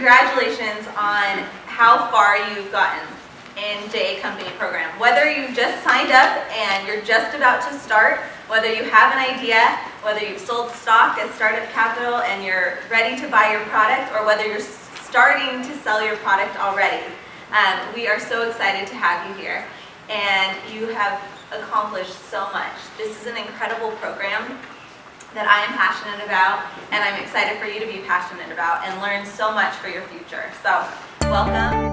congratulations on how far you've gotten in JA Company program. Whether you've just signed up and you're just about to start, whether you have an idea, whether you've sold stock at startup capital and you're ready to buy your product, or whether you're starting to sell your product already, we are so excited to have you here. And you have accomplished so much. This is an incredible program that I am passionate about, and I'm excited for you to be passionate about and learn so much for your future. So, welcome.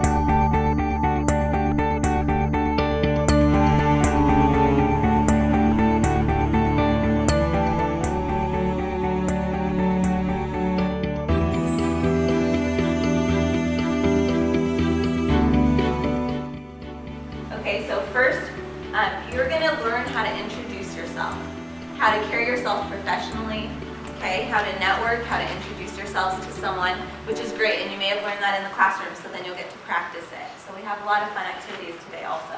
Okay, so first, you're going to learn how to introduce yourself, how to carry yourself professionally, okay, how to network, how to introduce yourselves to someone, which is great, and you may have learned that in the classroom, so then you'll get to practice it. So we have a lot of fun activities today also.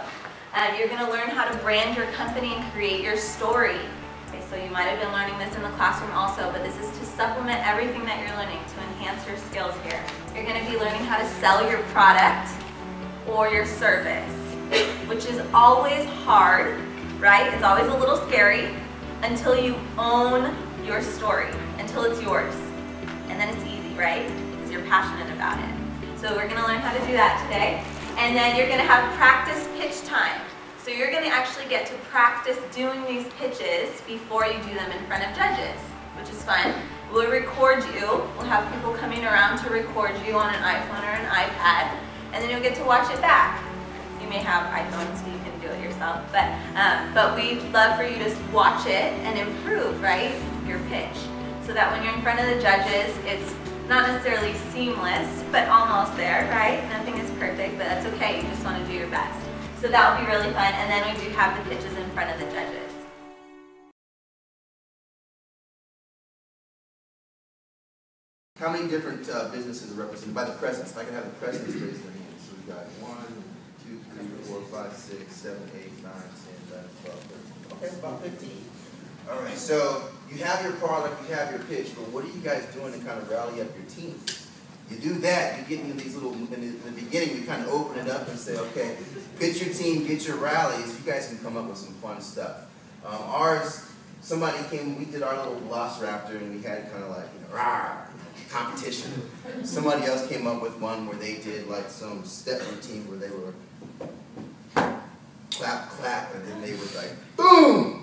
You're going to learn how to brand your company and create your story. Okay, so you might have been learning this in the classroom also, but this is to supplement everything that you're learning, to enhance your skills here. You're going to be learning how to sell your product or your service, which is always hard, right? It's always a little scary until you own your story, until it's yours. And then it's easy, right? Because you're passionate about it. So we're gonna learn how to do that today. And then you're gonna have practice pitch time. So you're gonna actually get to practice doing these pitches before you do them in front of judges, which is fun. We'll record you. We'll have people coming around to record you on an iPhone or an iPad, and then you'll get to watch it back. You may have iPhones, so you can do it yourself, but we'd love for you to watch it and improve, right, your pitch, so that when you're in front of the judges, it's not necessarily seamless, but almost there, right? Nothing is perfect, but that's okay. You just want to do your best. So that will be really fun, and then we do have the pitches in front of the judges. How many different businesses are represented by the presidents? If I can have the presidents raise their hands. So we got 1, 2, 3, 4, 5, 6, 7, 8, 9, 10, 11, 12, 13. Okay, about 15. All right, so you have your product, you have your pitch, but what are you guys doing to kind of rally up your team? You do that, you get into these little, in the beginning, we kind of open it up and say, okay, pitch your team, get your rallies. You guys can come up with some fun stuff. Ours, somebody came, we did our little Velociraptor, and we had kind of like, rawr, competition. Somebody else came up with one where they did like some step routine where they were clap, clap, and then they were like, boom!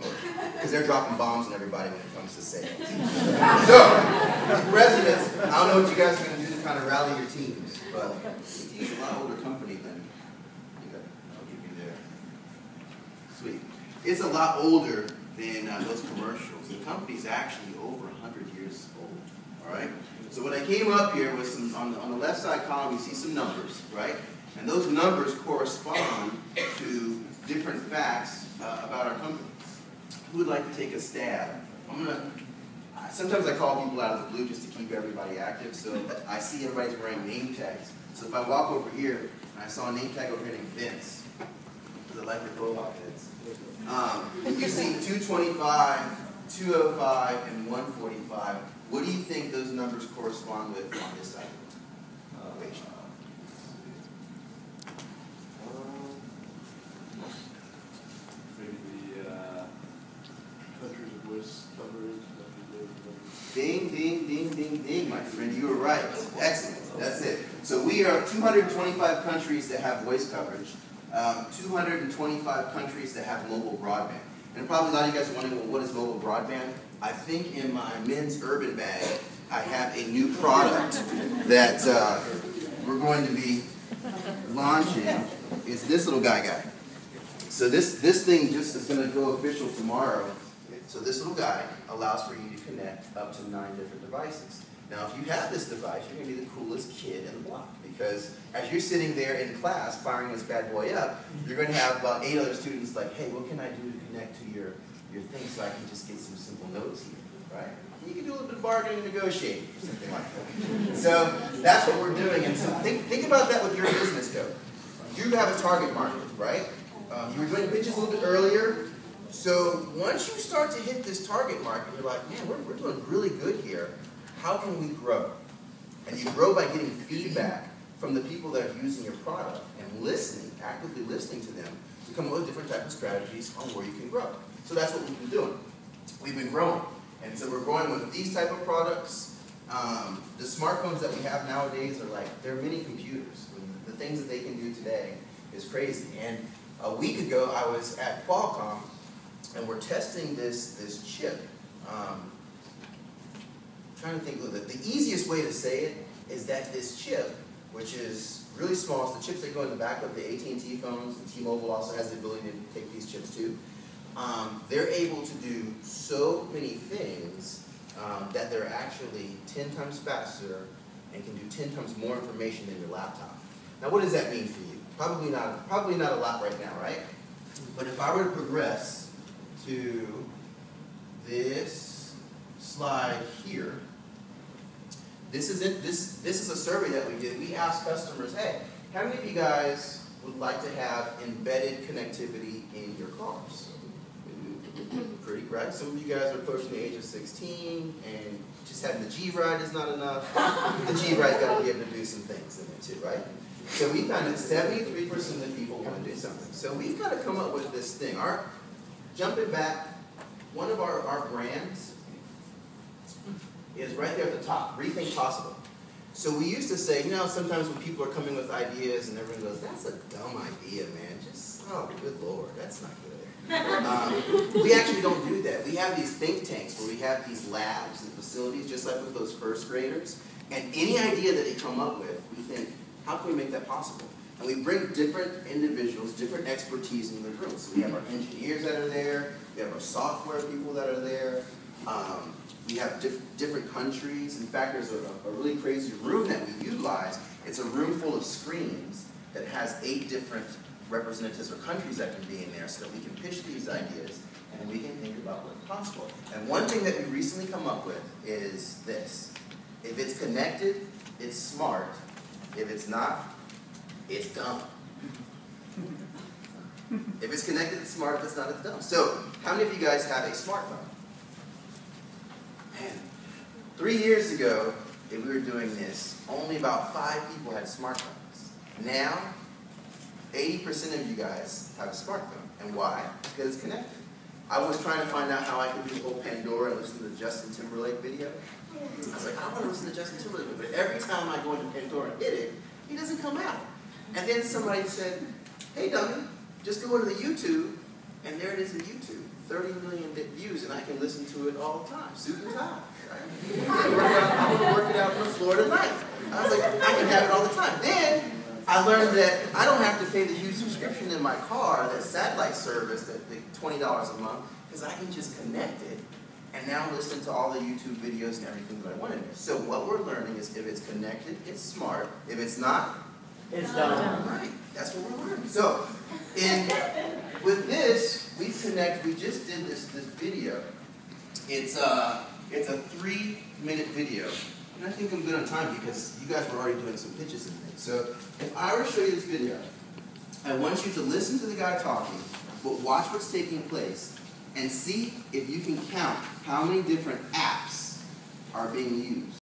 Because they're dropping bombs on everybody when it comes to sales. So, the presidents, I don't know what you guys are going to do to kind of rally your teams, but AT&T is a lot older company than, I'll give you there. Sweet. It's a lot older than those commercials. The company's actually over 100 years old, all right? So when I came up here with some, on the left side column, you see some numbers, right? And those numbers correspond to different facts about our company. Who would like to take a stab? Sometimes I call people out of the blue just to keep everybody active, so I see everybody's wearing name tags. So if I walk over here, and I saw a name tag over here named Vince, because I like your profile, Vince. You see 225, 205, and 145. What do you think those numbers correspond with on this side? Ding, ding, ding, ding, ding, my friend. You were right. Excellent. That's it. So we are 225 countries that have voice coverage, 225 countries that have mobile broadband. And probably a lot of you guys are wondering, well, what is mobile broadband? I think in my men's urban bag, I have a new product that we're going to be launching. It's this little guy. So this thing just is going to go official tomorrow. So this little guy allows for you to connect up to 9 different devices. Now, if you have this device, you're going to be the coolest kid in the block, because as you're sitting there in class firing this bad boy up, you're going to have about 8 other students like, hey, what can I do to connect to your thing so I can just get some simple notes here, right? You can do a little bit of bargaining and negotiating or something like that. So that's what we're doing. And so think about that with your business, though. You have a target market, right? You were doing pitches a little bit earlier. So once you start to hit this target market, you're like, man, we're doing really good here. How can we grow? And you grow by getting feedback from the people that are using your product and listening, actively listening to them to come up with different types of strategies on where you can grow. So that's what we've been doing. We've been growing. And so we're growing with these type of products. The smartphones that we have nowadays are like, they're mini computers. The things that they can do today is crazy. And a week ago, I was at Qualcomm, and we're testing this chip. Trying to think of it. The easiest way to say it is that this chip, which is really small, it's the chips that go in the back of the AT&T phones, and T-Mobile also has the ability to take these chips too. They're able to do so many things that they're actually 10 times faster and can do 10 times more information than your laptop. Now, what does that mean for you? Probably not a lot right now, right? But if I were to progress to this slide here, this is a survey that we did. We asked customers, hey, how many of you guys would like to have embedded connectivity in your cars? Pretty, right? Some of you guys are approaching the age of 16, and just having the G-Ride is not enough. The G-Ride's got to be able to do some things in there too, right? So we found that 73% of the people want to do something. So we've got to come up with this thing. Jumping back, one of our brands is right there at the top, Rethink Possible. So we used to say, you know, sometimes when people are coming with ideas and everyone goes, that's a dumb idea, man. Just, oh, good Lord, that's not good. We actually don't do that. We have these think tanks where we have these labs and facilities, just like with those first graders. And any idea that they come up with, we think, how can we make that possible? And we bring different individuals, different expertise in the room. So we have our engineers that are there. We have our software people that are there. We have different countries. In fact, there's a really crazy room that we utilize. It's a room full of screens that has 8 different representatives or countries that can be in there so that we can pitch these ideas and we can think about what's possible. And one thing that we recently come up with is this. If it's connected, it's smart. If it's not, it's dumb. If it's connected, it's smart. If it's not, it's dumb. So, how many of you guys have a smartphone? Man, 3 years ago, if we were doing this, only about 5 people had smartphones. Now, 80% of you guys have a smartphone. And why? Because it's connected. I was trying to find out how I could do the whole Pandora and listen to the Justin Timberlake video. I was like, I want to listen to Justin Timberlake, but every time I go into Pandora and hit it, he doesn't come out. And then somebody said, hey, dummy, just go to the YouTube, and there it is in YouTube. 30 million views, and I can listen to it all the time. Suit and tie. Right? I'm going to work it out on the floor tonight. I was like, I can have it all the time. Then I learned that I don't have to pay the huge subscription in my car, that satellite service, that $20 a month, because I can just connect it and now listen to all the YouTube videos and everything that I want in there. So what we're learning is if it's connected, it's smart. If it's not, it's dumb. Right. That's what we're learning. So with this, we just did this video. It's a 3-minute video. And I think I'm good on time because you guys were already doing some pitches and things. So if I were to show you this video, I want you to listen to the guy talking, but watch what's taking place and see if you can count how many different apps are being used.